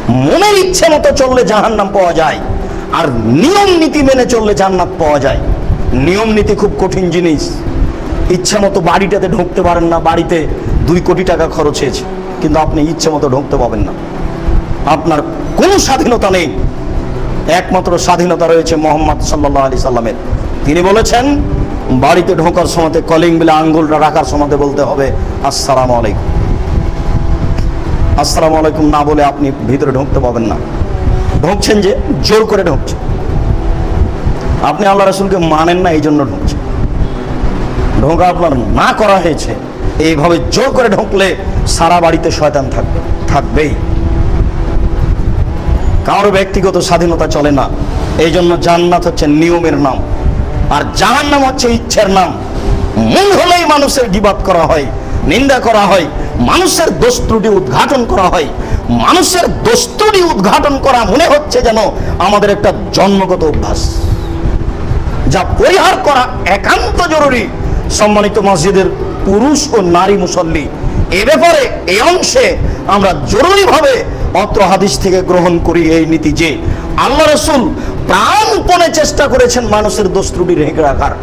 মনের ইচ্ছে মতো চললে জাহান্নাম পাওয়া যায়, আর নিয়ম নীতি মেনে চললে জান্নাত পাওয়া যায়। নিয়ম নীতি খুব কঠিন জিনিস। ইচ্ছা মতো বাড়িটাতে ঢুকতে পারেন না, বাড়িতে 2 কোটি টাকা খরচ হয়েছে, কিন্তু আপনি ইচ্ছে মতো ঢুকতে পাবেন না। আপনার কোনো স্বাধীনতা নেই। একমাত্র স্বাধীনতা রয়েছে মোহাম্মদ সাল্লাল্লাহু আলাইহি সাল্লামের। তিনি বলেছেন, বাড়িতে ঢোকার সময় কলিং বেলে আঙ্গুলটা রাখার সময় বলতে হবে আসসালামু আলাইকুম। আসসালামু আলাইকুম না বলে আপনি ভিতরে ঢুকতে পাবেন না। ঢুকছেন যে জোর করে ঢুকছেন, আপনি আল্লাহ রাসূলকে মানেন না, এই জন্য ঢুকছেন। ঢোকা আপনার না করা হয়েছে, এইভাবে জোর করে ঢুকলে সারা বাড়িতে শয়তান থাকবেই। কারো ব্যক্তিগত স্বাধীনতা চলে না। এই জন্য জান্নাত হচ্ছে নিয়মের নাম, আর জাহান্নাম হচ্ছে ইচ্ছের নাম। মন হলেই মানুষের গীবাত করা হয়, নিন্দা করা হয়, মানুষের দোষ ত্রুটি উদ্ঘাটন করা হয়। মানুষের দোষ ত্রুটি উদ্ঘাটন করা মনে হচ্ছে যেন আমাদের একটা জন্মগত অভ্যাস, যা পরিহার করা একান্ত জরুরি। সম্মানিত মসজিদের পুরুষ ও নারী মুসল্লি, এ ব্যাপারে এই অংশে আমরা জরুরিভাবে অত্র হাদিস থেকে গ্রহণ করি এই নীতি যে আল্লাহ রাসূল প্রাণপণে চেষ্টা করেছেন মানুষের দোষ ত্রুটি ঢেকে রাখার।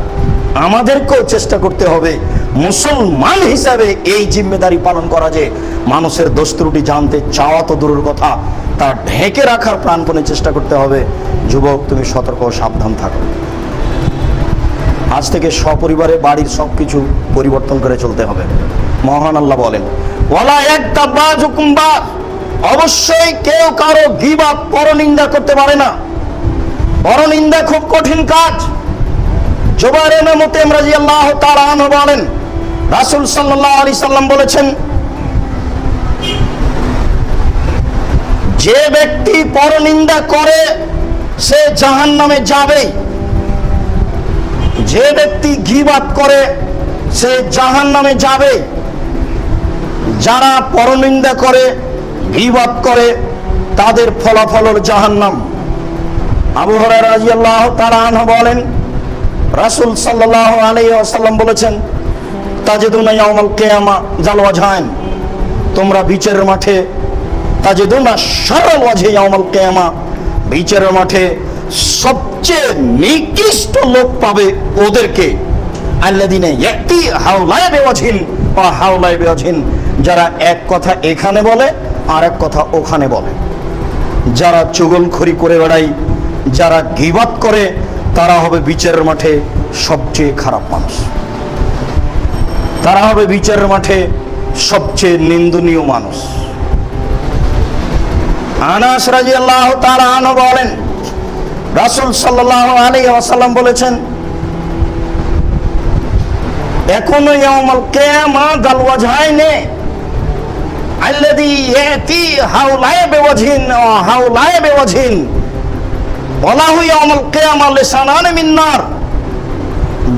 আমাদেরকেও চেষ্টা করতে হবে মুসলমান হিসাবে এই জিম্মেদারি পালন করা, যে মানুষের দোষ ত্রুটি জানতে চাওয়া তো দূরের কথা, তা ঢেকে রাখার প্রাণপণে চেষ্টা করতে হবে। যুবক, তুমি সতর্ক ও সাবধান থাকো। আজ থেকে সপরিবারে বাড়ির সবকিছু পরিবর্তন করে চলতে হবে। মহান আল্লাহ বলেন, ওয়ালা ইয়াকতাবাজুকুম বা, অবশ্যই কেউ কারো গীবত পরনিন্দা করতে পারে না। পরনিন্দা খুব কঠিন কাজ। জুবাইর ইবনে মুতঈম রাদিয়াল্লাহু তাআলা আনহু বলেন, রাসূল সাল্লাল্লাহু আলাইহি সাল্লাম বলেছেন, যে ব্যক্তি পরনিন্দা করে সে জাহান্নামে যাবে। যে ব্যক্তি গীবত করে সে জাহান্নামে যাবে। যারা পরনিন্দা করে, গীবত করে, তাদের ফলাফল হল জাহান্নাম। আবু হুরায়রা রাদিয়াল্লাহু তাআলা আনহু বলেন, রাসূল সাল্লাল্লাহু আলাইহি ওয়াসাল্লাম বলেছেন, তাজিদুনা ইয়াউমাল কিয়ামা জাল ওয়াজহাইন, তোমরা বিচারের মাঠে তাজিদুনা শাররাল ওয়াজহি ইয়াউমাল কিয়ামা, বিচারের মাঠে সবচেয়ে নিকৃষ্ট লোক পাবে ওদেরকে, আল্লাযিনা ইয়াতি হাওলায় বিওয়াজহিন ওয়া হাওলায় বিওয়াজহিন, যারা এক কথা এখানে বলে আর এক কথা ওখানে বলে, যারা চুগলখড়ি করে বেড়ায়, যারা গীবত করে, তারা হবে বিচারের মাঠে সবচেয়ে খারাপ মানুষ। তারা হবে বিচারের মাঠে সবচেয়ে নিন্দনীয় মানুষ। আনাস রাদিয়াল্লাহু তাআলা আনহু বলেন, রাসূল সাল্লাল্লাহু আলাইহি ওয়াসাল্লাম বলেছেন, এখনো ইয়াউমুল কিয়ামা দাল ওয়াজহাইনে আল্লাযী ইয়াতি হাওলায় বিওয়াজহিন ওয়া হাওলায় বিওয়াজহিন ওয়ালাহু ইয়াউমুল কিয়ামা লিসানান মিন নার,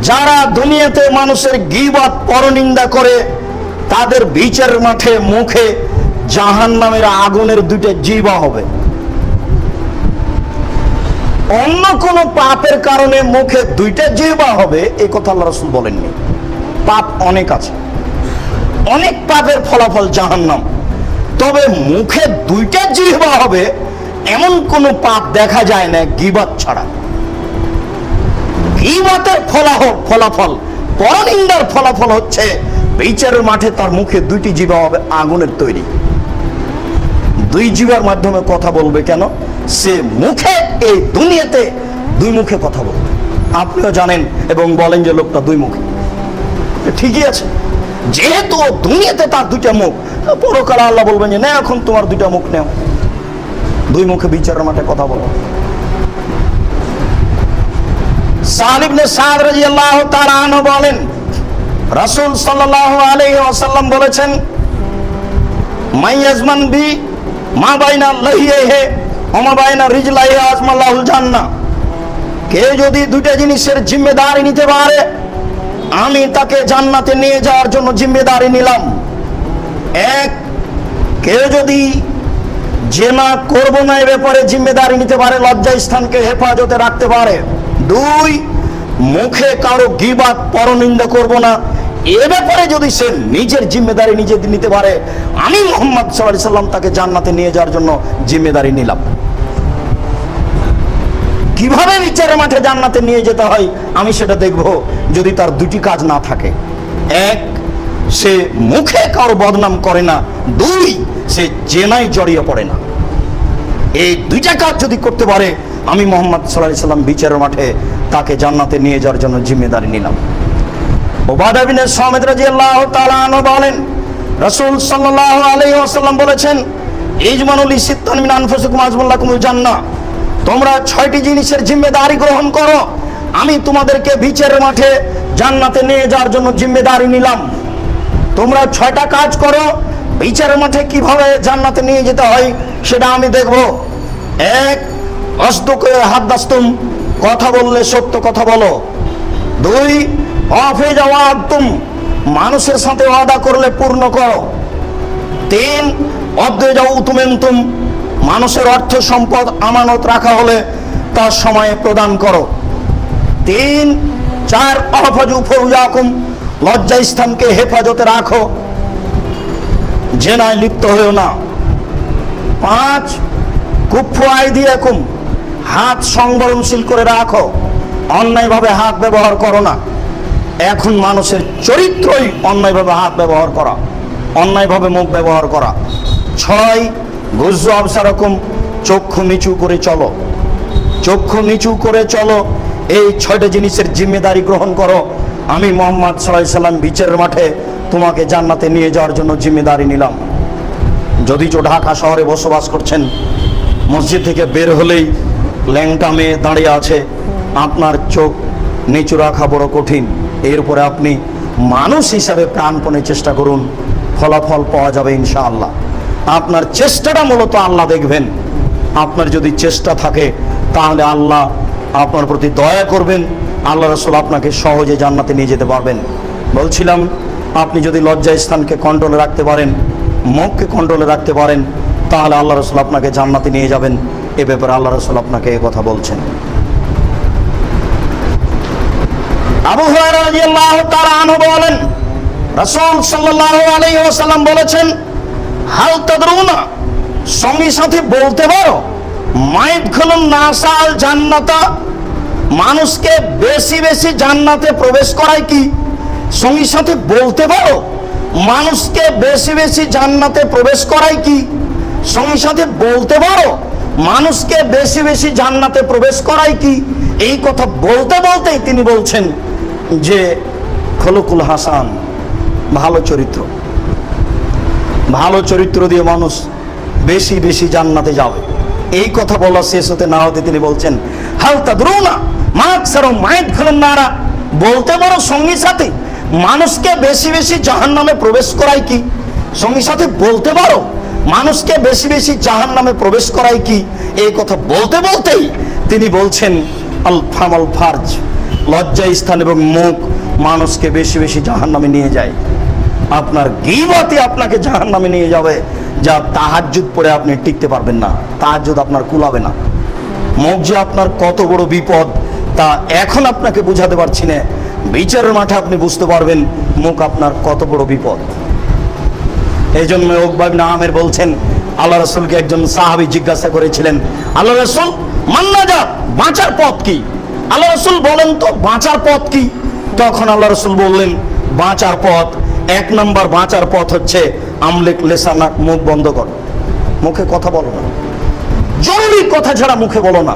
যারা দুনিয়াতে মানুষের গীবত পরনিন্দা করে তাদের বিচারের মাঠে মুখে জাহান্নামের আগুনের 2টা জিহ্বা হবে। অন্য কোন পাপের কারণে মুখে 2টা জিহ্বা হবে এই কথা আল্লাহ রাসূল বলেননি। পাপ অনেক আছে, অনেক পাপের ফলাফল জাহান্নাম, তবে মুখে 2টা জিহ্বা হবে এমন কোন পাপ দেখা যায় না গীবত ছাড়া। গীবতের ফলাফল, পরনিন্দার ফলাফল হচ্ছে বিচারের মাঠে তার মুখে 2টি জিহ্বা হবে আগুনের তৈরি। 2 জিহ্বার মাধ্যমে কথা বলবে কেন? সে মুখে এই দুনিয়াতে 2 মুখে কথা বলবে। আপনিও জানেন এবং বলেন যে লোকটা 2 মুখী, ঠিকই আছে। যেহেতু দুনিয়াতে তার 2টা মুখ, পরকালে আল্লাহ বলবেন যে না, এখন তোমার 2টা মুখ নেও, 2 মুখে বিচারের মাঠে কথা বলো। সাদ ইবনে সাদ রাদিয়াল্লাহু তাআলা আনহু বলেন, রাসূল সাল্লাল্লাহু আলাইহি ওয়াসাল্লাম বলেছেন, মাইয়াজমান বি মা বাইনা লাহিহি ওয়া মা বাইনা রিজলাইহি আজমাল্লাহুল জান্নাহ, কে যদি 2টা জিনিসের জিম্মেদারি নিতে পারে, আমি তাকে জান্নাতে নিয়ে যাওয়ার জন্য জিম্মেদারি নিলাম। 1, কেউ যদি জিনা করব না এ ব্যাপারে জিম্মেদারি নিতে পারে, লজ্জা স্থানকে হেফাজতে রাখতে পারে। 2, মুখে কারো গীবত পরনিন্দা করব না এ ব্যাপারে যদি সে নিজের জিম্মেদারি নিজে নিতে পারে, আমি মুহাম্মদ সাল্লাল্লাহু আলাইহি সাল্লাম তাকে জান্নাতে নিয়ে যাওয়ার জন্য জিম্মেদারি নিলাম। কিভাবে বিচারের মাঠে জান্নাতে নিয়ে যেতে হয় আমি সেটা দেখব, যদি তার দুটি কাজ না থাকে। এক, সে মুখে কারো বদনাম করে না। দুই, সে জেনায় জড়িয়ে পড়ে না। এই দুইটা কাজ যদি করতে পারে, আমি মুহাম্মদ সাল্লাল্লাহু আলাইহি সাল্লাম বিচারের মাঠে তাকে জান্নাতে নিয়ে যাওয়ার জন্য জিম্মেদারি নিলাম। উবাদা বিন সামিত রাদিয়াল্লাহু তাআলা আনহু বলেন, রাসূল সাল্লাল্লাহু আলাইহি ওয়াসাল্লাম বলেছেন, ইজমানুল সিত্তান মিন আনফুসিকুম আযমুল্লাকুমুল জান্নাহ, তোমরা 6টি জিনিসের জিম্মেদারি গ্রহণ করো, আমি তোমাদেরকে বিচারের মাঠে জান্নাতে নিয়ে যাওয়ার জন্য জিম্মেদারি নিলাম। তোমরা 6টা কাজ করো, বিচারের মাঠে কিভাবে জান্নাতে নিয়ে যেতে হয় সেটা আমি দেখব। এক, আসদুকে হাদাসতুম, কথা বললে সত্য কথা বলো। দুই, আফিজ ওয়াদতুম, মানুষের সাথে ওয়াদা করলে পূর্ণ করো। তিন, অদ্দুতুম, মানুষের অর্থ সম্পদ আমানত রাখা হলে তার সময়ে প্রদান করো। তিন, চার, আহফাজু ফুরুজাকুম, লজ্জা স্থানকে হেফাজতে রাখো, জেনায় লিপ্ত হয়েও না। পাঁচ, কুফু আইদিয়াকুম, হাত সংবরণশীল করে রাখো, অন্যায়ভাবে হাত ব্যবহার করো না। এখন মানুষের চরিত্রই অন্যায়ভাবে হাত ব্যবহার করা, অন্যায়ভাবে মুখ ব্যবহার করা। ছয়, গুজ্জু আবসারকুম, চক্ষু নিচু করে চলো, চক্ষু নিচু করে চলো। এই 6টা জিনিসের জিম্মেদারি গ্রহণ করো, আমি মুহাম্মদ সাল্লাল্লাহু আলাইহি সাল্লাম বিচারের মাঠে তোমাকে জান্নাতে নিয়ে যাওয়ার জন্য জিম্মেদারি নিলাম। যদি ঢাকা শহরে বসবাস করছেন, মসজিদ থেকে বের হলেই ল্যাংটা মেয়ে দাঁড়িয়ে আছে, আপনার চোখ নিচু রাখা বড় কঠিন। এরপরে আপনি মানুষ হিসাবে প্রাণপণে চেষ্টা করুন, ফলাফল পাওয়া যাবে ইনশাআল্লাহ। আপনার চেষ্টাটা মূলত আল্লাহ দেখবেন। আপনার যদি চেষ্টা থাকে তাহলে আল্লাহ আপনার প্রতি দয়া করবেন, আল্লাহ রাসূল আপনাকে সহজে জান্নাতে নিয়ে যেতে পারবেন। বলছিলাম, আপনি যদি লজ্জা স্থানকে কন্ট্রোলে রাখতে পারেন, মুখকে কন্ট্রোলে রাখতে পারেন, তাহলে আল্লাহ রাসূল আপনাকে জান্নাতে নিয়ে যাবেন। এ ব্যাপারে আল্লাহ রাসূল আপনাকে এই কথা বলছেন। আবু হুরায়রা রাদিয়াল্লাহু তাআলা আনহু বলেন, রাসূল সাল্লাল্লাহু আলাইহি ওয়াসাল্লাম বলেছেন, হাল তাদরুনা, সঙ্গী সাথী বলতে পারো, মাইদখুলুন নাসাল জান্নাতা, মানুষকে বেশি বেশি জান্নাতে প্রবেশ করায় কি? সঙ্গী সাথী বলতে পারো, মানুষকে বেশি বেশি জান্নাতে প্রবেশ করায় কি? সঙ্গী সাথী বলতে পারো, মানুষকে বেশি বেশি জান্নাতে প্রবেশ করায় কি? এই কথা বলতে বলতেই তিনি বলছেন যে খলকুল হাসান, ভালো চরিত্র, ভালো চরিত্র দিয়ে মানুষ বেশি বেশি জান্নাতে যাবে। এই কথা বলা শেষ হতে না হতে তিনি বলছেন, হাল তাদরুনা মা আকসারু মাইদখুলুন নারা, বলতে পারো সঙ্গী সাথী মানুষকে বেশি বেশি জাহান্নামে প্রবেশ করায় কি? সঙ্গী সাথী বলতে পারো, মানুষকে বেশি বেশি জাহান্নামে প্রবেশ করায় কি? এই কথা বলতে বলতেই তিনি বলছেন, আল ফামাল ফারজ, লজ্জা স্থান এবং মুখ মানুষকে বেশি বেশি জাহান্নামে নিয়ে যায়। আপনার গীবতই আপনাকে জাহান্নামে নিয়ে যাবে, যা তাহাজ্জুদ পড়ে আপনি টিকতে পারবেন না, তাহাজ্জুদ আপনার কুলাবে না। মুখ যে আপনার কত বড় বিপদ তা এখন আপনাকে বুঝাতে পারছি না, বিচারের মাঠে আপনি বুঝতে পারবেন মুখ আপনার কত বড় বিপদ। এই জন্য উকবা ইবনে আমির বলছেন, আল্লাহ রাসূলকে একজন সাহাবী জিজ্ঞাসা করেছিলেন, আল্লাহ রাসূল, মান নাজাত, বাঁচার পথ কি? আল্লাহ রাসূল বলেন তো বাঁচার পথ কি? তখন আল্লাহ রাসূল বললেন, বাঁচার পথ, 1 নম্বর বাঁচার পথ হচ্ছে আমলিক লেসানাক, মুখ বন্ধ করো, মুখে কথা বলো না, জরুরি কথা ছাড়া মুখে বলো না,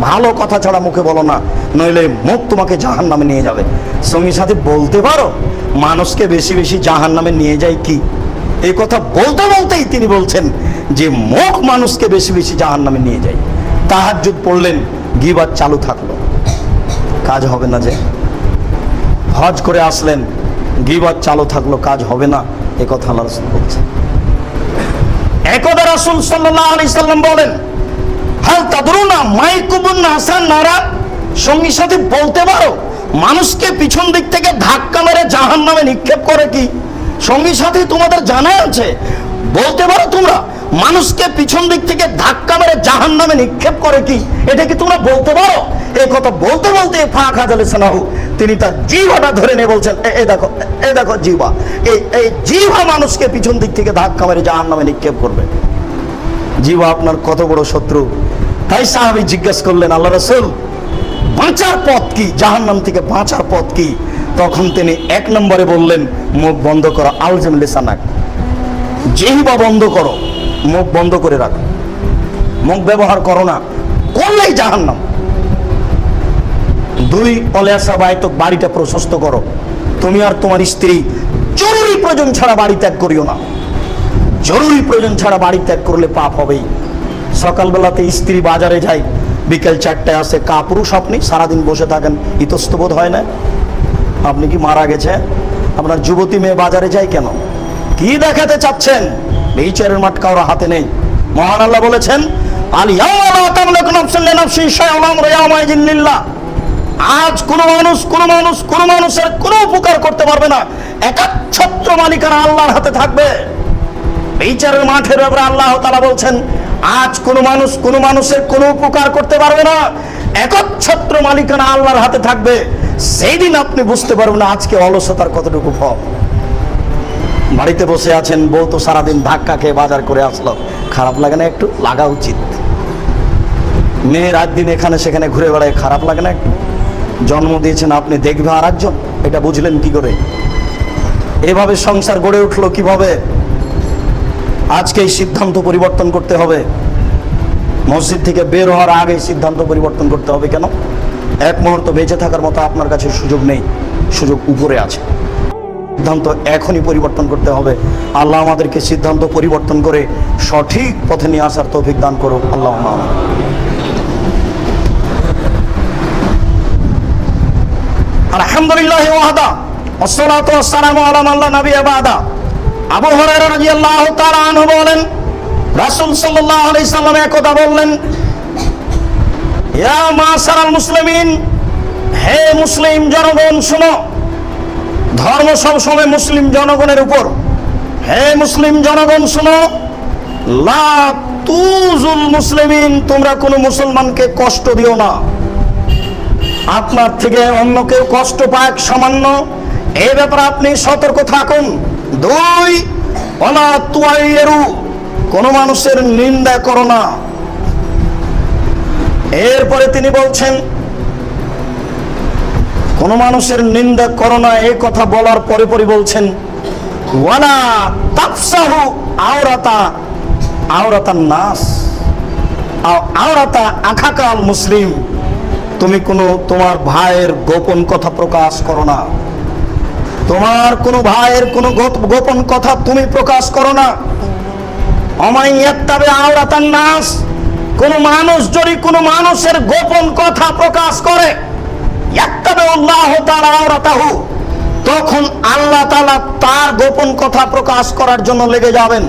ভালো কথা ছাড়া মুখে বলো না, নইলে মুখ তোমাকে জাহান্নামে নিয়ে যাবে। সঙ্গী সাথে বলতে পারো, মানুষকে বেশি বেশি জাহান্নামে নিয়ে যায় কি? এই কথা বলতে বলতেই তিনি বলছেন যে মুখ মানুষকে বেশি বেশি জাহান্নামে নিয়ে যায়। তাহাজ্জুদ পড়লেন, গীবত চালু থাকলো, কাজ হবে না। যে হজ করে আসলেন, গীবত চালু থাকলো, কাজ হবে না। এই কথা আল্লাহ রাসূল বলছেন। একদা রাসূল সাল্লাল্লাহু আলাইহি সাল্লাম বলেন, হাল তাদরুনা মাইকুবুন হাসান নারা, সঙ্গী সাথী বলতে পারো, মানুষকে পিছন দিক থেকে ধাক্কা মেরে জাহান্নামে নিক্ষেপ করে কি? সঙ্গী সাথী তোমাদের জানা আছে? বলতে পারো তোমরা, মানুষকে পিছন দিক থেকে ধাক্কা মেরে জাহান্নামে নিক্ষেপ করে কি? এটা কি তোমরা বলতে পারো? এই কথা বলতে বলতে ফাঁক হাজালে সানাহু তিনি তার জিহ্বাটা ধরে নিয়ে বলছেন, এই দেখো জিহ্বা, এই জিহ্বা মানুষকে পিছন দিক থেকে ধাক্কা মেরে জাহান্নামে নিক্ষেপ করবে। জিহ্বা আপনার কত বড় শত্রু। তাই সাহাবী জিজ্ঞেস করলেন, আল্লাহ রাসূল, বাঁচার পথ কি? জাহান্নাম থেকে বাঁচার পথ কি? তখন তিনি 1 নম্বরে বললেন, মুখ বন্ধ করো, আলজাম লিসানাক, জিহ্বা বন্ধ করো, মুখ বন্ধ করে রাখো, মুখ ব্যবহার করো না, করলেই জাহান্নাম। 2, অলিয়াসা বাইতক, বাড়িটা প্রশস্ত করো। তুমি আর তোমার স্ত্রী জরুরি প্রয়োজন ছাড়া বাড়ি ত্যাগ করিও না। জরুরি প্রয়োজন ছাড়া বাড়ি ত্যাগ করলে পাপ হবেই। সকালবেলাতে স্ত্রী বাজারে যায়, বিকেল 4টায় আসে, কাপুরুষ আপনি সারাদিন বসে থাকেন, ইতস্তবোধ হয় না? আপনি কি মারা গেছে? আপনার যুবতী মেয়ে বাজারে যায় কেন? কি দেখাতে চাচ্ছেন? বিচারের মাঠ কারো হাতে নেই। মহান আল্লাহ বলেছেন, আজ কোন মানুষের কোনো উপকার করতে পারবে না, একচ্ছত্র মালিকানা আল্লাহর হাতে থাকবে। বিচারের মাঠের ব্যাপারে আল্লাহ তাআলা বলছেন, আজ কোন মানুষের কোনো উপকার করতে পারবে না, একচ্ছত্র মালিকানা আল্লাহর হাতে থাকবে। সেই দিন আপনি বুঝতে পারবেন আজকে অলসতার কতটুকু ফল। বাড়িতে বসে আছেন, বউ তো সারাদিন ধাক্কা খেয়ে বাজার করে আসলো, খারাপ লাগে না? একটু লাগা উচিত। মেয়ে রাত দিন এখানে সেখানে ঘুরে বেড়ায়, খারাপ লাগে না একটু? জন্ম দিয়েছেন আপনি, দেখবে আর একজন, এটা বুঝলেন কি করে? এভাবে সংসার গড়ে উঠলো কিভাবে? আজকে এই সিদ্ধান্ত পরিবর্তন করতে হবে। মসজিদ থেকে বের হওয়ার আগে সিদ্ধান্ত পরিবর্তন করতে হবে। কেন? 1 মুহূর্ত বেঁচে থাকার মতো আপনার কাছে সুযোগ নেই, সুযোগ উপরে আছে। সিদ্ধান্ত এখনই পরিবর্তন করতে হবে। আল্লাহ আমাদেরকে সিদ্ধান্ত পরিবর্তন করে সঠিক পথে নিয়ে আসার তৌফিক দান করুন। আল্লাহুম্মা আমিন। আলহামদুলিল্লাহ ওয়াহদা, ওয়াসসালাতু ওয়াসসালামু আলা মান লা নাবিয়্যা বা'দা। আবু হুরায়রা রাদিয়াল্লাহু তাআলা আনহু বলেন, রাসূল সাল্লাল্লাহু আলাইহি সাল্লাম একদা বললেন, ইয়া মাশারাল মুসলিমিন, হে মুসলিম জনগণ শোনো। ধর্ম সবসময় মুসলিম জনগণের উপর। হে মুসলিম জনগণ শোনো, লা তুজুল মুসলিমিন, তোমরা কোনো মুসলমানকে কষ্ট দিও না। আপনার থেকে অন্য কেউ কষ্ট পায় সামান্য, এই ব্যাপারে আপনি সতর্ক থাকুন। 2, ওয়ালা তুআইরু, কোনো মানুষের নিন্দা করো না। এরপরে তিনি বলছেন, কোন মানুষের নিন্দা করো না। এই কথা বলার পরে পরে বলছেন, ওয়ালা তাফসাহু আওরাতান নাস, আওরাতা আখাকাল মুসলিম, তুমি তোমার ভাইয়ের গোপন কথা প্রকাশ করো না। তোমার কোনো ভাইয়ের কোনো গোপন কথা তুমি প্রকাশ করো না। অমাইয়াত্তাবে আওরাতান নাস, কোন মানুষ যদি কোনো মানুষের গোপন কথা প্রকাশ করে, তখন আল্লাহ তাআলা তার গোপন কথা প্রকাশ করার জন্য লেগে যাবেন।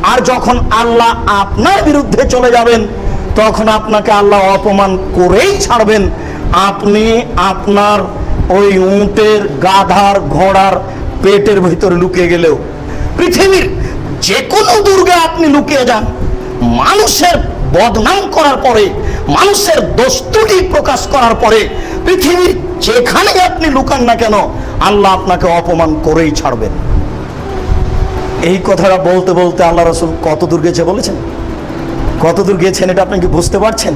আর যখন আল্লাহ আপনার বিরুদ্ধে চলে যাবেন, তখন আপনাকে আল্লাহ অপমান করেই ছাড়বেন। আপনি আপনার ওই উটের, গাধার, ঘোড়ার পেটের ভিতরে লুকিয়ে গেলেও, পৃথিবীর যে কোনো দুর্গে আপনি লুকিয়ে যান, মানুষের বদনাম করার পরে, মানুষের দোষ ত্রুটি প্রকাশ করার পরে, পৃথিবীর যেখানে আপনি লুকান না কেন, আল্লাহ আপনাকে অপমান করেই ছাড়বেন। এই কথাটা বলতে বলতে আল্লাহ রাসূল কত দূর গেছে বলেছেন? কত দূর গেছেন এটা আপনি কি বুঝতে পারছেন?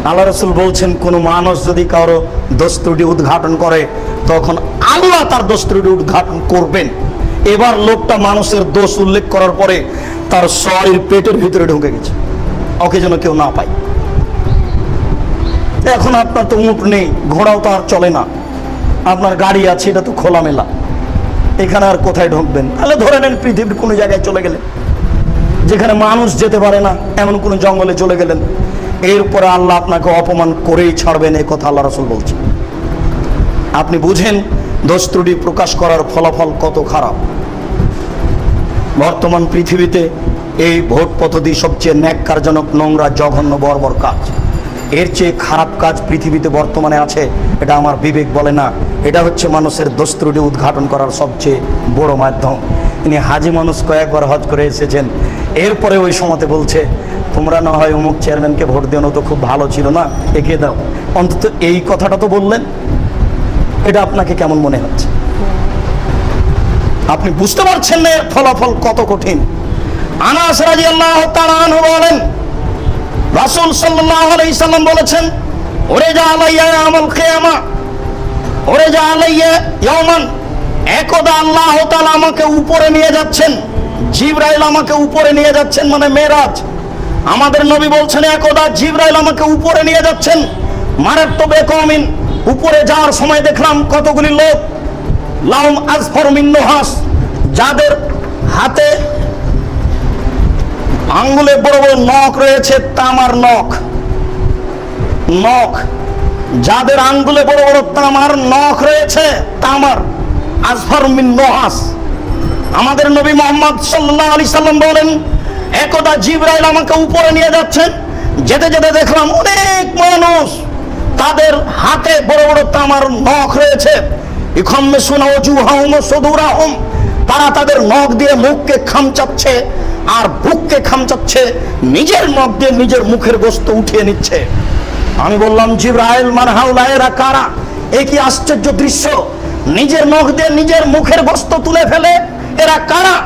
আল্লাহ রাসূল বলছেন, কোন মানুষ যদি কারো দোষ ত্রুটি উদ্ঘাটন করে, তখন আল্লাহ তার দোষ ত্রুটি উদ্ঘাটন করবেন। এবার লোকটা মানুষের দোষ উল্লেখ করার পরে তার শরীর পেটের ভিতরে ঢুকে গেছে, ওকে যেন কেউ না পায়। এখন আপনার তো উট নেই, ঘোড়াও তো আর চলে না, আপনার গাড়ি আছে, এটা তো খোলামেলা, এখানে আর কোথায় ঢুকবেন? তাহলে ধরে নেন পৃথিবীর কোনো জায়গায় চলে গেলেন, যেখানে মানুষ যেতে পারে না, এমন কোনো জঙ্গলে চলে গেলেন। এরপরে আল্লাহ আপনাকে অপমান করেই ছাড়বেন, এই কথা আল্লাহ রাসূল বলছেন। আপনি বুঝেন দোষ ত্রুটি প্রকাশ করার ফলাফল কত খারাপ। বর্তমান পৃথিবীতে এই ভোট পদ্ধতি সবচেয়ে ন্যাক্কারজনক, নোংরা, জঘন্য, বর্বর কাজ। এর চেয়ে খারাপ কাজ পৃথিবীতে বর্তমানে আছে এটা আমার বিবেক বলে না। এটা হচ্ছে মানুষের দোষ ত্রুটি উদ্ঘাটন করার সবচেয়ে বড় মাধ্যম। ইনি হাজি মানুষ, কয়েকবার হজ করে এসেছেন, এরপরে ওই সময়তে বলছে তোমরা না হয় অমুক চেয়ারম্যানকে ভোট দিও না, তো খুব ভালো ছিল না, একে দাও। অন্তত এই কথাটা তো বললেন, এটা আপনাকে কেমন মনে হচ্ছে? আপনি বুঝতে পারছেন না এর ফলাফল কত কঠিন। আনাস রাদিয়াল্লাহু তাআলা আনহু বলেন, রাসূল সাল্লাল্লাহু আলাইহি সাল্লাম বলেছেন, ওরে যা আলাইয়া ইয়াউমুল কিয়ামা, ওরে যা আলাইয়া ইয়াউমান, একদা আল্লাহ তাআলা আমাকে উপরে নিয়ে যাচ্ছেন, জিবরাইল আমাকে উপরে নিয়ে যাচ্ছেন, মানে মেরাজ। আমাদের নবী বলছেন একদা জিবরাইল আমাকে উপরে নিয়ে যাচ্ছেন। মারাত্তু বিকওমিন, উপরে যাওয়ার সময় দেখলাম কতগুলি লোক, লাহুম আযফার মিন নুহাস, যাদের হাতে আঙ্গুলে বড় বড় নখ রয়েছে, তামার নখ, নখ, যাদের আঙ্গুলে বড় বড় তামার নখ রয়েছে, তামার, আযফার মিন নুহাস। আমাদের নবী মুহাম্মদ সাল্লাল্লাহু আলাইহি সাল্লাম বলেন, একদা জিবরাইল আমাকে উপরে নিয়ে যাচ্ছেন, যেতে যেতে দেখলাম অনেক মানুষ, তাদের হাতে বড় বড় তামার নখ রয়েছে। ইখাম্মিসুনা ওয়াজুহাহুম ওয়া সুদুরাহুম, তারা তাদের নখ দিয়ে মুখকে খামচাচ্ছে আর বুককে খামচাচ্ছে, নিজের নখ দিয়ে নিজের মুখের গোশত উঠিয়ে নিচ্ছে। আমি বললাম, জিবরাইল মান হাউলা, এরা কারা? এ কি আশ্চর্য দৃশ্য! নিজের নখ দিয়ে নিজের মুখের গোশত তুলে ফেলে, এরা কারা?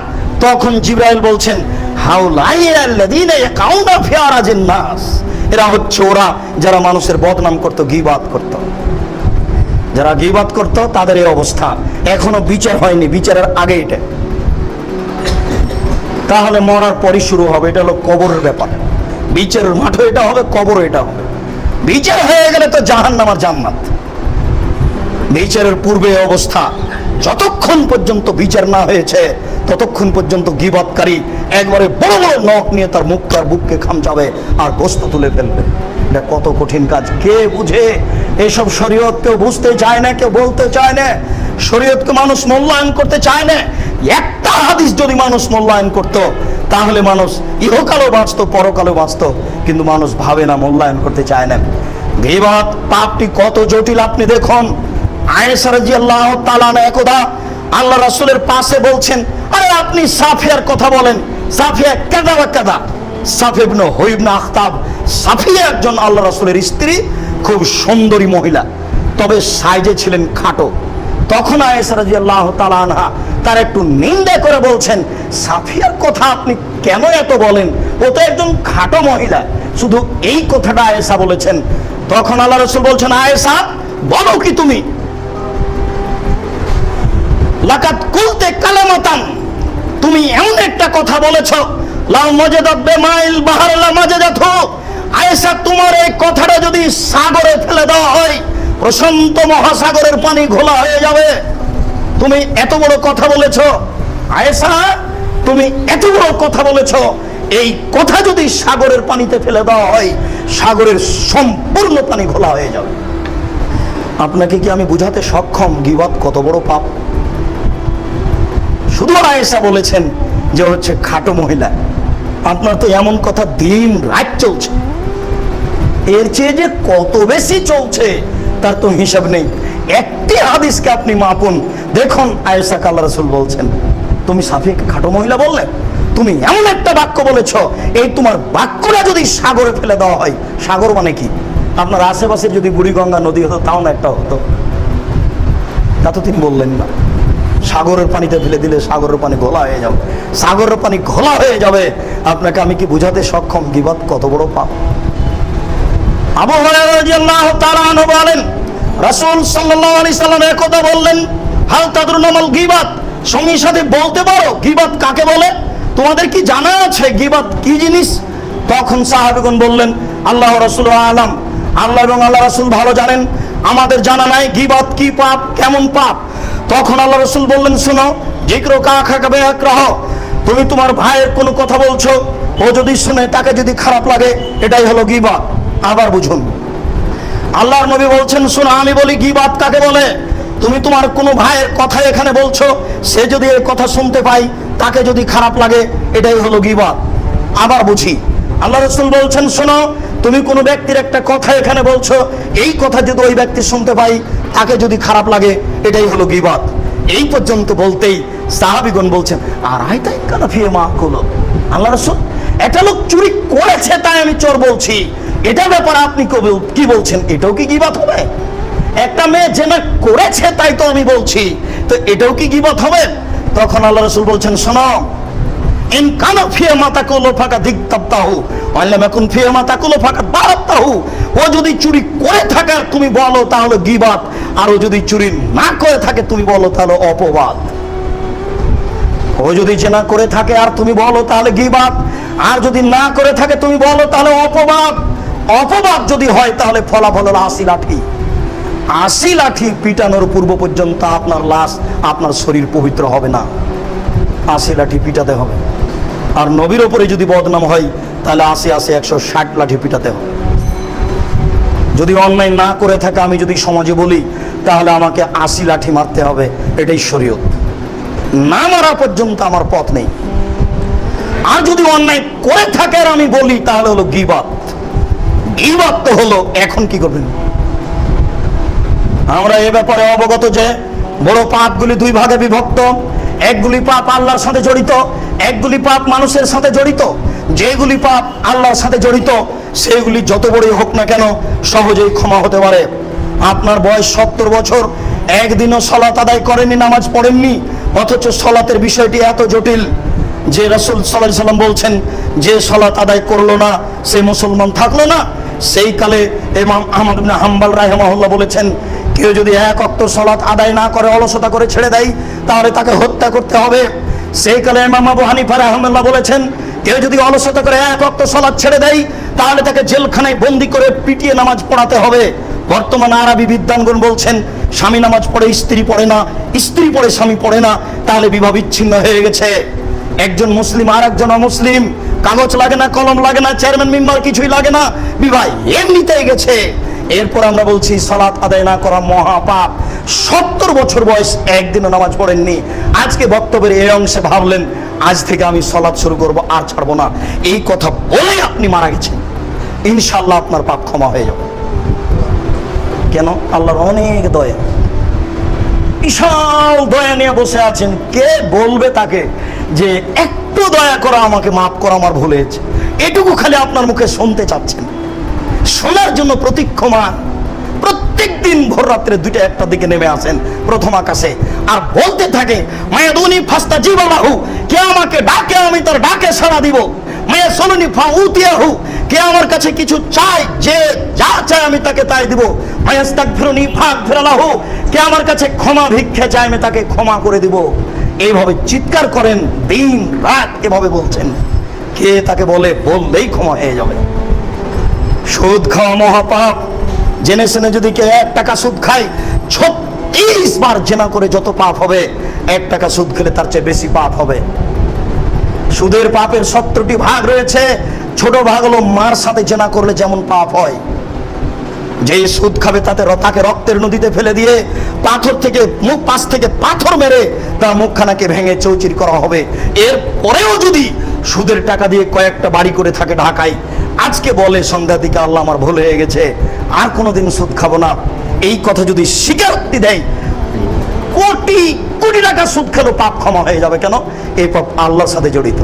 তখন জিবরাইল বলছেন, হাউলাই আল্লাযীনা ইয়াকাউনা ফি আরাজিন নাস, এরা হচ্ছে ওরা যারা মানুষের বদনাম করত, গীবাত করত। যারা গীবাত করত তাদের এই অবস্থা। এখনো বিচার হয়নি, বিচারের আগে এটা। তাহলে মরার পরই শুরু হবে, এটা হলো কবরের ব্যাপার। বিচারের মাঠে এটা হবে, কবর এটা হবে। বিচার হয়ে গেলে তো জাহান্নাম আর জান্নাত। বিচারের পূর্বে অবস্থা, যতক্ষণ পর্যন্ত বিচার না হয়েছে ততক্ষণ পর্যন্ত গীবতকারী একবারে বড় বড় নখ নিয়ে তার মুখ আর বুককে খামচাবে আর গোশত তুলে ফেলবে। এটা কত কঠিন কাজ, কে বুঝে? এইসব শরীয়ত কেউ বুঝতে চায় না, কেউ বলতে চায় না, শরীয়তকে মানুষ মূল্যায়ন করতে চায় না। একটা হাদিস যদি মানুষ মূল্যায়ন করত, তাহলে মানুষ ইহকালেও বাঁচত, পরকালেও বাঁচত, কিন্তু মানুষ ভাবে না, মূল্যায়ন করতে চায় না। গীবত পাপটি কত জটিল আপনি দেখুন। আয়েশা রাদিয়াল্লাহু তাআলা একদা আল্লাহ রাসূলের পাশে বলছেন, আরে আপনি সাফিয়ার কথা বলেন, সাফিয়া কাদা ওয়া কাদা। সাফিয়া ইবনে হুয়াই ইবনে আখতাব, সাফিয়া একজন আল্লাহ রাসূলের স্ত্রী, খুব সুন্দরী মহিলা, তবে সাইজে ছিলেন খাটো। তখন আয়েশা রাদিয়াল্লাহু তাআলা আনহা তার একটু নিন্দা করে বলছেন, সাফিয়ার কথা আপনি কেন এত বলেন? ও তো একজন খাটো মহিলা। শুধু এই কথাটা আয়েশা বলেছেন। তখন আল্লাহ রাসূল বলছেন, আয়েশা বলো কি তুমি? লাকাত কুলতে কালামাতান, তুমি এমন একটা কথা বলেছো, লা মাজাদাত বিমাইল বাহর লা মাজাদাতহু। আয়েশা, তোমার এই কথাটা যদি সাগরে ফেলে দেওয়া হয়, প্রশান্ত মহাসাগরের পানি ঘোলা হয়ে যাবে। তুমি এত বড় কথা বলেছো আয়েশা, তুমি এত বড় কথা বলেছো, এই কথা যদি সাগরের পানিতে ফেলে দেওয়া হয়, সাগরের সম্পূর্ণ পানি ঘোলা হয়ে যাবে। আপনাকে কি আমি বুঝাতে সক্ষম গীবত কত বড় পাপ? শুধু আয়েশা বলেছেন যে হচ্ছে খাটো মহিলা। আপনার তো এমন কথা দিন রাত চলছে, এর চেয়ে যে কত বেশি চলছে তার তো হিসাব নেই। একটি হাদিসকে আপনি মাপুন, দেখুন আয়েশা আল্লাহ রাসূল বলছেন, তুমি সাফিয়াকে খাটো মহিলা বললে, তুমি এমন একটা বাক্য বলেছ, এই তোমার বাক্যটা যদি সাগরে ফেলে দেওয়া হয়, সাগর মানে কি? আপনার আশেপাশে যদি বুড়িগঙ্গা নদী হতো তাও না একটা হতো, তা তো তিনি বললেন না। সাগরের পানিতে ফেলে দিলে সাগরের পানি ঘোলা হয়ে যাবে, সাগরের পানি ঘোলা হয়ে যাবে। আপনাকে আমি কি বুঝাতে সক্ষম গীবত কত বড় পাপ? আবু হুরায়রা রাদিয়াল্লাহু তাআলা আনহু বলেন, রাসূল সাল্লাল্লাহু আলাইহি সাল্লাম একদা বললেন, হাল তাদরুনা মাল গীবত, সঙ্গীর সাথে বলতে পারো গীবত কাকে বলে? তোমাদের কি জানা আছে গীবত কি জিনিস? তখন সাহাবীগণ বললেন, আল্লাহ রাসূল আলাম, আল্লাহ এবং আল্লাহ রাসূল ভালো জানেন, আমাদের জানা নাই গীবত কি পাপ, কেমন পাপ। তখন আল্লাহ রাসূল বললেন, শোনো, যিকরু কাখাকা বিআকরাহ, তুমি তোমার ভাইয়ের কোনো কথা বলছো, ও যদি শুনে তাকে যদি খারাপ লাগে, এটাই হলো গীবত। আবার বুঝুন, আল্লাহর নবী বলছেন, শোনো আমি বলি গীবত কাকে বলে। তুমি তোমার কোনো ভাইয়ের কথা এখানে বলছো, সে যদি এই কথা শুনতে পাই, তাকে যদি খারাপ লাগে, এটাই হলো গীবত। আবার বুঝি, আল্লাহ রাসূল বলছেন, শোনো তুমি কোনো ব্যক্তির একটা কথা এখানে বলছো, এই কথা যদি ওই ব্যক্তি শুনতে পাই, তাকে যদি খারাপ লাগে, এটাই হলো গীবত। এই পর্যন্ত বলতেই সাহাবীগণ বলছেন, আর আইতাই কানা ফিয়ে মা কুলো, আল্লাহ রাসূল একটা লোক চুরি করেছে তাই আমি চোর বলছি, এটা ব্যাপারে আপনি কি বলছেন? এটাও কি গীবত হবে? একটা মেয়ে জেনা করেছে তাই তো আমি বলছি, তো এটাও কি গীবত হবে? তখন আল্লাহ রাসূল বলছেন, শোনো, ইন কানা ফিয়ে মাতা কুলো ফাঁকা দিকতাবতাহু ওয়াল্লাম ইয়াকুন ফিয়ে মাতা কুলো ফাঁকা দারাবতাহু। ও যদি চুরি করে থাকে আর তুমি বলো তাহলে গীবত, আর ও যদি চুরি না করে থাকে তুমি বলো তাহলে অপবাদ। ও যদি জেনা করে থাকে আর তুমি বলো তাহলে গীবত, আর যদি না করে থাকে তুমি বলো তাহলে অপবাদ। অপবাদ যদি হয় তাহলে ফলাফল হলো 80 লাঠি। 80 লাঠি পিটানোর পূর্ব পর্যন্ত আপনার লাশ, আপনার শরীর পবিত্র হবে না। 80 লাঠি পিটাতে হবে। আর নবীর উপরে যদি বদনাম হয় তাহলে 80 160 লাঠি পিটাতে হবে। যদি অন্যায় না করে থাকে, আমি যদি সমাজে বলি তাহলে আমাকে 80 লাঠি মারতে হবে, এটাই শরীয়ত। না মারা পর্যন্ত আমার পথ নেই। আর যদি অন্যায় করে থাকে আর আমি বলি তাহলে হলো গীবত। গীবত তো হলো, এখন কি করবেন? আমরা এ ব্যাপারে অবগত যে বড় পাপগুলি দুই ভাগে বিভক্ত। একগুলি পাপ আল্লাহর সাথে জড়িত, একগুলি পাপ মানুষের সাথে জড়িত। যেগুলি পাপ আল্লাহর সাথে জড়িত সেগুলি যত বড়ই হোক না কেন সহজেই ক্ষমা হতে পারে। আপনার বয়স 70 বছর, একদিনও সালাত আদায় করেননি, নামাজ পড়েননি, অথচ সালাতের বিষয়টি এত জটিল যে রাসূল সাল্লাল্লাহু আলাইহি সাল্লাম বলছেন, যে সালাত আদায় করলো না সে মুসলমান থাকলো না। সেই কালে ইমাম আহমদ ইবনে হাম্বল রাহিমাহুল্লাহ বলেছেন, কেউ যদি এক ওয়াক্ত সালাত আদায় না করে, অলসতা করে ছেড়ে দেয়, তাহলে তাকে হত্যা করতে হবে। সেই কালে ইমাম আবু হানিফা রাহিমাহুল্লাহ বলেছেন, কেউ যদি অলসতা করে এক ওয়াক্ত সালাত ছেড়ে দেয়, তাহলে তাকে জেলখানায় বন্দী করে পিটিয়ে নামাজ পড়াতে হবে। বর্তমানে আরবি বিদ্বানগণ বলছেন, স্বামী নামাজ পড়ে স্ত্রী পড়ে না, স্ত্রী পড়ে স্বামী পড়ে না, তাহলে বিবাহ বিচ্ছিন্ন হয়ে গেছে। একজন মুসলিম আর একজন অমুসলিম, কাগজ লাগে না, কলম লাগে না, চেয়ারম্যান মেম্বার কিছুই লাগে না, বিবাহ এমনিতেই গেছে। এরপর আমরা বলছি সালাত আদায় না করা মহাপাপ। 70 বছর বয়স, একদিনও নামাজ পড়েননি, আজকে বক্তব্যের এই অংশে ভাবলেন আজ থেকে আমি সালাত শুরু করব, আর ছাড়বো না। এই কথা বলে আপনি মারা গেছেন, ইনশাআল্লাহ আপনার পাপ ক্ষমা হয়ে যাবে। কেন? আল্লাহর অনেক দয়া, বিশাল দয়া নিয়ে বসে আছেন। কে বলবে তাকে যে একটু দয়া করো, আমাকে মাফ করো, আমার ভুল হয়েছে? এটুকু খালি আপনার মুখে শুনতে চাচ্ছেন, শোনার জন্য প্রতীক্ষমান। প্রত্যেক দিন ভোর রাত্রে 2টা 1টার দিকে নেমে আসেন প্রথম আকাশে, আর বলতে থাকে মায়াদুনি ফাস্তাজিবা লাহু, কে আমাকে ডাকে আমি তার ডাকে সাড়া দিব। মায়াসুলুনি ফাউতিয়াহু, কে আমার কাছে কিছু চায়, যে যা চায় আমি তাকে তাই দিব। মায়াস্তাগফিরুনি ফাগফির লাহু, কে আমার কাছে ক্ষমা ভিক্ষা চায় আমি তাকে ক্ষমা করে দিব। এইভাবে চিৎকার করেন দিন রাত, এভাবে বলছেন। কে তাকে বলে, বললেই ক্ষমা হয়ে যাবে। সুদ খাওয়া মহাপাপ। জেনে শুনে যদি কেউ 1 টাকা সুদ খায়, 36 বার জেনা করে যত পাপ হবে, 1 টাকা সুদ খেলে তার চেয়ে বেশি পাপ হবে। সুদের পাপের 70টি ভাগ রয়েছে। ছোট ভাগ হলো মার সাথে জেনা করলে যেমন পাপ হয়, যে সুদ খাবে তাকে রক্তের নদীতে ফেলে দিয়ে পাথর থেকে পাশ থেকে পাথর মেরে তার মুখখানাকে ভেঙে চৌচির করা হবে। এর পরেও যদি সুদের টাকা দিয়ে কয়েকটা বাড়ি করে থাকে ঢাকায়, আজকে বলে সন্ধ্যা দিকে আল্লাহ আমার ভুল হয়ে গেছে, আর কোনোদিন সুদ খাবো না, এই কথা যদি স্বীকারোক্তি দেয়, কোটি কোটি টাকা সুদ খেলো পাপ ক্ষমা হয়ে যাবে। কেন? এই পাপ আল্লাহর সাথে জড়িত।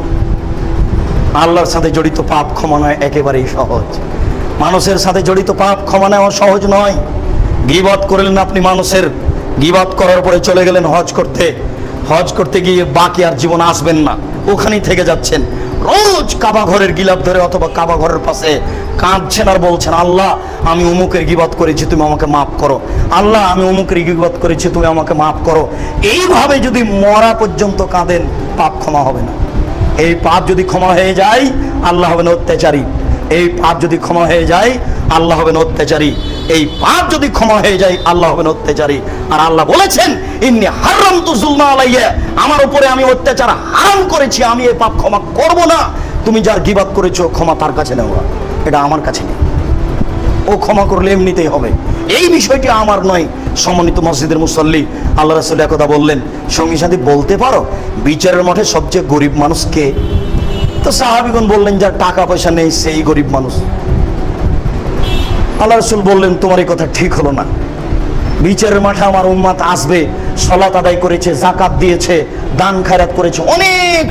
আল্লাহর সাথে জড়িত পাপ ক্ষমা নয় একেবারেই সহজ। মানুষের সাথে জড়িত পাপ ক্ষমা নেওয়া সহজ নয়। গীবত করলেন আপনি মানুষের, গীবত করার পরে চলে গেলেন হজ করতে, হজ করতে গিয়ে বাকি আর জীবন আসবেন না, ওখানেই থেকে যাচ্ছেন। রোজ কাবা ঘরের গিলাপ ধরে অথবা কাবা ঘরের পাশে কাঁদছেন আর বলছেন, আল্লাহ আমি অমুকের গীবত করেছি, তুমি আমাকে মাফ করো। আল্লাহ আমি অমুকের গীবত করেছি, তুমি আমাকে মাফ করো। এইভাবে যদি মরা পর্যন্ত কাঁদেন, পাপ ক্ষমা হবে না। এই পাপ যদি ক্ষমা হয়ে যায়, আল্লাহ হবেন অত্যাচারী। এই পাপ যদি ক্ষমা হয়ে যায়, আল্লাহ হবেন অত্যাচারী। এই পাপ যদি ক্ষমা হয়ে যায়, আল্লাহ হবেন অত্যাচারী। আর আল্লাহ বলেছেন, ইন্নী হারামতু যুলমা আলাইয়া, আমার উপরে আমি অত্যাচার হারাম করেছি, আমি এই পাপ ক্ষমা করব না। তুমি যার গীবত করেছো, ক্ষমা তার কাছে নেও, এটা আমার কাছে নেই। ও ক্ষমা করলে এমনিতেই হবে, এই বিষয়টি আমার নয়। সম্মানিত মসজিদের মুসল্লি, আল্লাহ রাসূল একদা বললেন, সঙ্গী সাথী বলতে পারো বিচারের মাঠে সবচেয়ে গরিব মানুষ কে? তো সাহাবীগণ বললেন, যার টাকা পয়সা নেই সেই গরিব মানুষ। আল্লাহ রাসূল বললেন, তোমার এই কথা ঠিক হলো না। বিচারের মাঠে আমার উম্মত আসবে, সালাত আদায় করেছে, যাকাত দিয়েছে, দান খায়রাত করেছে, অনেক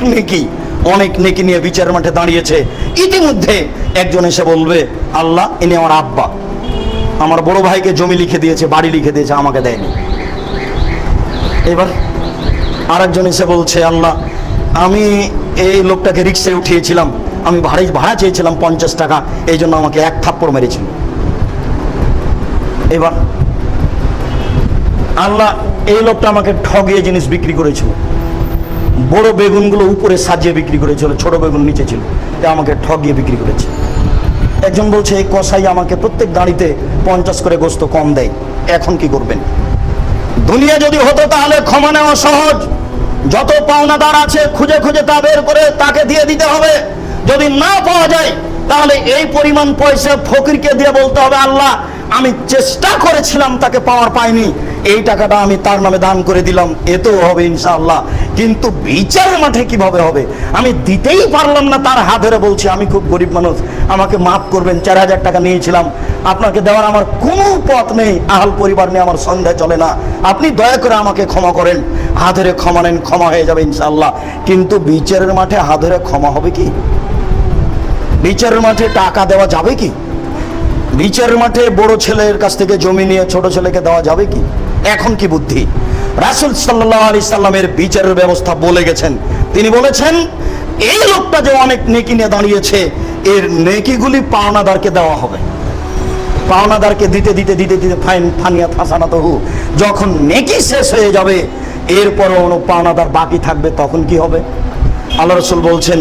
নেকি নিয়ে বিচারের মাঠে দাঁড়িয়েছে। ইতিমধ্যে একজন এসে বলবে, আল্লাহ ইনি আমার আব্বা, আমার বড় ভাইকে জমি লিখে দিয়েছে, বাড়ি লিখে দিয়েছে, আমাকে দেয়নি। এবার আরেকজন এসে বলছে, আল্লাহ আমি এই লোকটাকে রিক্সায় উঠিয়েছিলাম, আমি ভাড়া চেয়েছিলাম 50 টাকা, এই জন্য আমাকে এক থাপ্পড় মেরেছিল। এবার আল্লাহ এই লোকটা আমাকে ঠগিয়ে জিনিস বিক্রি করেছিল, বড় বেগুনগুলো উপরে সাজিয়ে বিক্রি করেছিল, ছোট বেগুন নিচে ছিল, আমাকে ঠগিয়ে বিক্রি করেছে। একজন বলছে এই কসাই আমাকে প্রত্যেক দাঁড়িতে 50 করে গোস্ত কম দেয়, এখন কি করবেন? দুনিয়া যদি হতো তাহলে ক্ষমা নেওয়া সহজ, যত পাওনাদার আছে খুঁজে খুঁজে তা বের করে তাকে দিয়ে দিতে হবে। যদি না পাওয়া যায় তাহলে এই পরিমাণ পয়সা ফকিরকে দিয়ে বলতে হবে, আল্লাহ আমি চেষ্টা করেছিলাম তাকে পাইনি, এই টাকাটা আমি তার নামে দান করে দিলাম, এতেও হবে ইনশাআল্লাহ। কিন্তু বিচারের মাঠে কিভাবে হবে? আমি দিতেই পারলাম না, তার হাত ধরে বলছি আমি খুব গরিব মানুষ, আমাকে মাফ করবেন, 4000 টাকা নিয়েছিলাম, আপনাকে দেওয়ার আমার কোনো পথ নেই, আহাল পরিবার নিয়ে আমার সন্ধ্যা চলে না, আপনি দয়া করে আমাকে ক্ষমা করেন। হাত ধরে ক্ষমা নেন, ক্ষমা হয়ে যাবে ইনশাআল্লাহ। কিন্তু বিচারের মাঠে হাত ধরে ক্ষমা হবে কি? বিচারের মাঠে টাকা দেওয়া যাবে কি? বিচারের মাঠে বড় ছেলের কাছ থেকে জমি নিয়ে ছোট ছেলেকে দেওয়া যাবে কি? এখন কি বুদ্ধি? রাসূল সাল্লাল্লাহু আলাইহি সাল্লামের বিচারের ব্যবস্থা বলে গেছেন। তিনি বলেছেন এই লোকটা যে অনেক নেকি নিয়ে দাঁড়িয়েছে, এর নেকিগুলি পাওনাদারকে দেওয়া হবে। পাওনাদারকে দিতে দিতে দিতে দিতে ফানিয়া ফাসানাতহু, যখন নেকি শেষ হয়ে যাবে এরপরও কোনো পাওনাদার বাকি থাকবে, তখন কি হবে? আল্লাহ রাসূল বলছেন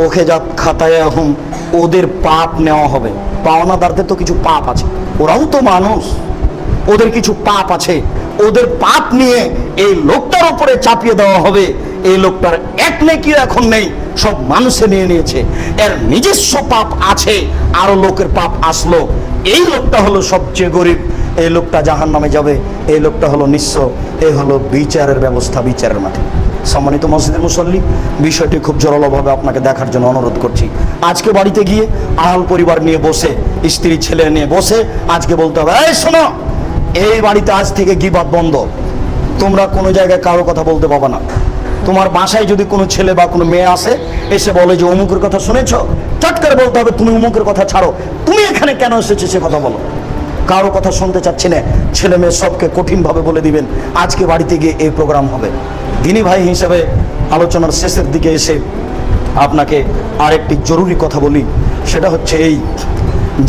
ওকে জাত খাতায়াহুম, ওদের পাপ নেওয়া হবে। পাওনাদারদের তো কিছু পাপ আছে, ওরাও তো মানুষ, ওদের কিছু পাপ আছে, ওদের পাপ নিয়ে এই লোকটার উপরে চাপিয়ে দেওয়া হবে। এই লোকটার এক নেকিও এখন নেই, সব মানুষে নিয়ে নিয়েছে, এর নিজস্ব পাপ আছে, আরো লোকের পাপ আসলো। এই লোকটা হলো সবচেয়ে গরিব, এই লোকটা জাহান্নামে যাবে, এই লোকটা হলো নিঃস্ব। এই হলো বিচারের ব্যবস্থা বিচারের মাঠে। সম্মানিত মসজিদের মুসল্লি, বিষয়টি খুব জোরালোভাবে আপনাকে দেখার জন্য অনুরোধ করছি। আজকে বাড়িতে গিয়ে আহাল পরিবার নিয়ে বসে, স্ত্রী ছেলে নিয়ে বসে আজকে বলতে হবে, এই শোনো, এই বাড়িতে আজ থেকে গীবত বন্ধ, তোমরা কোনো জায়গায় কারো কথা বলতে পারবে না। তোমার বাসায় যদি কোনো ছেলে বা কোনো মেয়ে আসে, এসে বলে যে অমুকের কথা শুনেছো, চট করে বলতে হবে তুমি অমুকের কথা ছাড়ো, তুমি এখানে কেন এসেছো সে কথা বলো। কারো কথা শুনতে চাচ্ছি না। ছেলে মেয়ে সবকে কঠিনভাবে বলে দিবেন আজকে বাড়িতে গিয়ে এই প্রোগ্রাম হবে। দিনী ভাই হিসেবে আলোচনার শেষের দিকে এসে আপনাকে আরেকটি জরুরি কথা বলি, সেটা হচ্ছে এই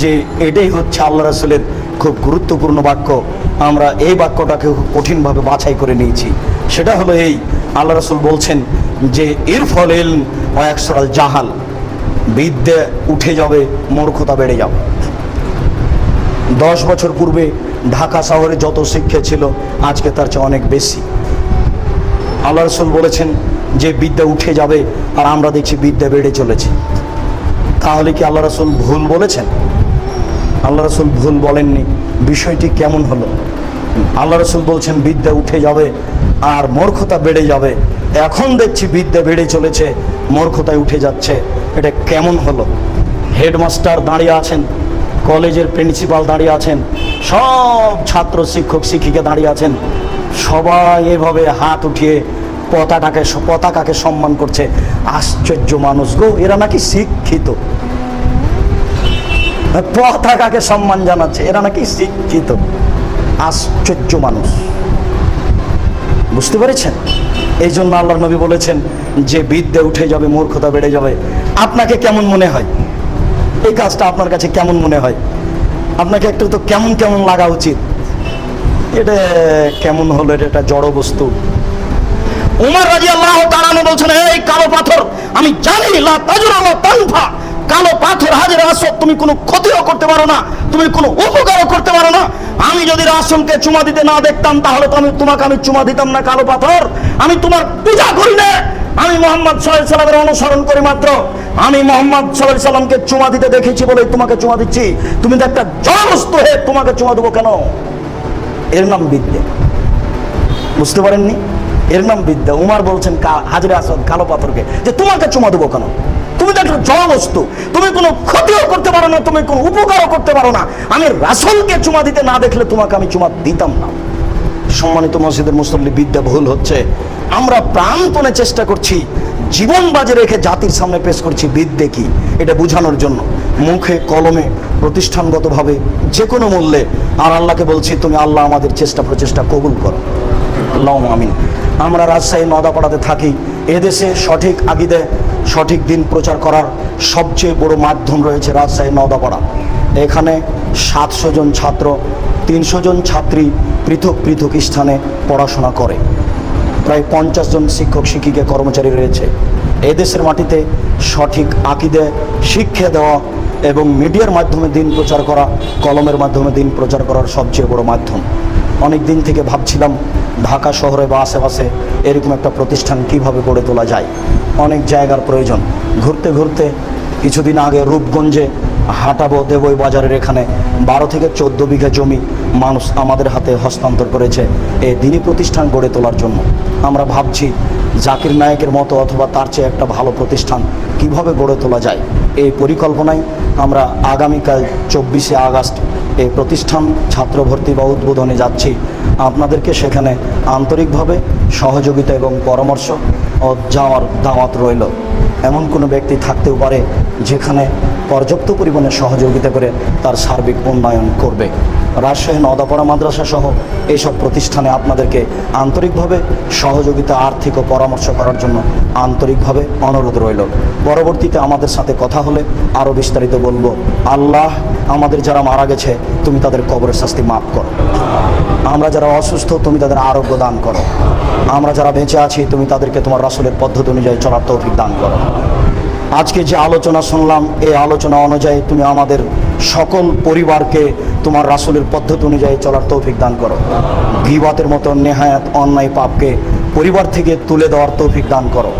যে এটাই হচ্ছে আল্লাহ রাসূলের খুব গুরুত্বপূর্ণ বাক্য। আমরা এই বাক্যটাকে কঠিনভাবে বাছাই করে নিয়েছি। সেটা হলো এই, আল্লাহ রাসূল বলছেন যে ইরফাল ইলম ওয়া ইয়াকসুরাল জাহাল, বিদ্যা উঠে যাবে, মূর্খতা বেড়ে যাবে। 10 বছর পূর্বে ঢাকা শহরে যত শিক্ষা ছিল আজকে তার চেয়ে অনেক বেশি। আল্লাহ রাসূল বলেছেন যে বিদ্যা উঠে যাবে, আর আমরা দেখছি বিদ্যা বেড়ে চলেছে। তাহলে কি আল্লাহ রাসূল ভুল বলেছেন? আল্লাহ রাসূল ভুল বলেননি। বিষয়টি কেমন হলো? আল্লাহ রাসূল বলছেন বিদ্যা উঠে যাবে আর মূর্খতা বেড়ে যাবে। এখন দেখছি বিদ্যা বেড়ে চলেছে, মূর্খতায় উঠে যাচ্ছে। এটা কেমন হলো? হেডমাস্টার দাঁড়িয়ে আছেন, কলেজের প্রিন্সিপাল দাঁড়িয়ে আছেন, সব ছাত্র শিক্ষক শিক্ষিকা দাঁড়িয়ে আছেন, সবাই এভাবে হাত উঠিয়ে পতাকাকে সম্মান করছে। আশ্চর্য মানুষ গো, এরা নাকি শিক্ষিত। পতাকাকে সম্মান জানাচ্ছে, এরা নাকি শিক্ষিত। আশ্চর্য মানুষ, বুঝতে পেরেছেন? এই জন্য আল্লাহর নবী বলেছেন যে বিদ্যা উঠে যাবে, মূর্খতা বেড়ে যাবে। আপনাকে কেমন মনে হয় এই কাজটা? আপনার কাছে কেমন মনে হয়? আপনাকে একটু তো কেমন কেমন লাগা উচিত। এটা কেমন হলো? এটা একটা জড় বস্তু। উমর রাদিয়াল্লাহু তাআলা বলছেন, এই কালো পাথর, আমি জানি লা তাজরা ওয়া তানফা, কালো পাথর হাজরে আসওয়াদ, তুমি কোনো ক্ষতিও করতে পারো না, তুমি কোনো উপকারও করতে পারো না। আমি যদি রাসূলকে চুমা দিতে না দেখতাম তাহলে তো তোমাকে আমি চুমা দিতাম না। কালো পাথর, আমি তোমার পূজা করি না, আমি মুহাম্মদ সাল্লাল্লাহু আলাইহি সাল্লামের অনুসরণ করি মাত্র। আমি মুহাম্মদ সাল্লাল্লাহু আলাইহি সাল্লামকে চুমা দিতে দেখেছি বলে তোমাকে চুমা দিচ্ছি। তুমি তো একটা জড়বস্তু হয়ে তোমাকে চুমা দেবো কেন? এর নাম বিদ্যা। বুঝতে পারেননি? এর নাম বিদ্যা। উমর বলছেন হাজরে আসওয়াদ কালো পাথরকে যে তোমাকে চুমা দেবো কেন? তুমি তো একটা জড়বস্তু, তুমি কোনো ক্ষতিও করতে পারো না, তুমি কোনো উপকারও করতে পারো না। আমি রাসূলকে চুমা দিতে না দেখলে তোমাকে আমি চুমা দিতাম না। সম্মানিত মসজিদের মুসল্লি, বিদ্যা ভুল হচ্ছে। আমরা প্রাণপণে চেষ্টা করছি, জীবন বাজে রেখে জাতির সামনে পেশ করছি বিদ্যে কি, এটা বোঝানোর জন্য, মুখে কলমে প্রতিষ্ঠানগতভাবে যে কোনো মূল্যে। আর আল্লাহকে বলছি, তুমি আল্লাহ আমাদের চেষ্টা প্রচেষ্টা কবুল করো, আল্লাহুম্মা আমিন। আমরা রাজশাহী নওদাপাড়াতে থাকি। এদেশে সঠিক আগীদে সঠিক দিন প্রচার করার সবচেয়ে বড় মাধ্যম রয়েছে রাজশাহী নওদাপাড়া। এখানে 700 জন ছাত্র, 300 জন ছাত্রী পৃথক পৃথক স্থানে পড়াশোনা করে। প্রায় 50 জন শিক্ষক শিক্ষিকা কর্মচারী রয়েছে। এদেশের মাটিতে সঠিক আকীদে শিক্ষা দেওয়া এবং মিডিয়ার মাধ্যমে দিন প্রচার করা, কলমের মাধ্যমে দিন প্রচার করার সবচেয়ে বড় মাধ্যম। অনেক দিন থেকে ভাবছিলাম ঢাকা শহরে বা আশেপাশে এরকম একটা প্রতিষ্ঠান কিভাবে গড়ে তোলা যায়। অনেক জায়গার প্রয়োজন। ঘুরতে ঘুরতে কিছুদিন আগে রূপগঞ্জে হাটাবো দেবই বাজারের এখানে 12 থেকে 14 বিঘা জমি মানুষ আমাদের হাতে হস্তান্তর করেছে এই দিনী প্রতিষ্ঠান গড়ে তোলার জন্য। আমরা ভাবছি জাকির নায়েকের মতো অথবা তার চেয়ে একটা ভালো প্রতিষ্ঠান কিভাবে গড়ে তোলা যায়। এই পরিকল্পনায় আমরা আগামীকাল 24শে আগস্ট এই প্রতিষ্ঠান ছাত্র ভর্তি বা উদ্বোধনে যাচ্ছি। আপনাদেরকে সেখানে আন্তরিকভাবে সহযোগিতা এবং পরামর্শ ও যাওয়ার দাওয়াত রইল। এমন কোনো ব্যক্তি থাকতেও পারে যেখানে পর্যাপ্ত পরিমাণে সহযোগিতা করে তার সার্বিক উন্নয়ন করবে। রাজশাহী নওদাপাড়া মাদ্রাসা সহ এইসব প্রতিষ্ঠানে আপনাদেরকে আন্তরিকভাবে সহযোগিতা, আর্থিক ও পরামর্শ করার জন্য আন্তরিকভাবে অনুরোধ রইল। পরবর্তীতে আমাদের সাথে কথা হলে আরও বিস্তারিত বলবো। আল্লাহ আমাদের যারা মারা গেছে তুমি তাদের কবরের শাস্তি মাফ করো। আমরা যারা অসুস্থ তুমি তাদের আরোগ্য দান করো। আমরা যারা বেঁচে আছি তুমি তাদেরকে তোমার রাসূলের পদ্ধতি অনুযায়ী চলার তৌফিক দান করো। আজকে যে আলোচনা শুনলাম এই আলোচনা অনুযায়ী তুমি আমাদের সকল পরিবারকে তোমার রাসূলের পদ্ধতি অনুযায়ী চলার তৌফিক দান করো। গীবতের মতো নেহায়াত অন্যায় পাপকে পরিবার থেকে তুলে দেওয়ার তৌফিক দান করো।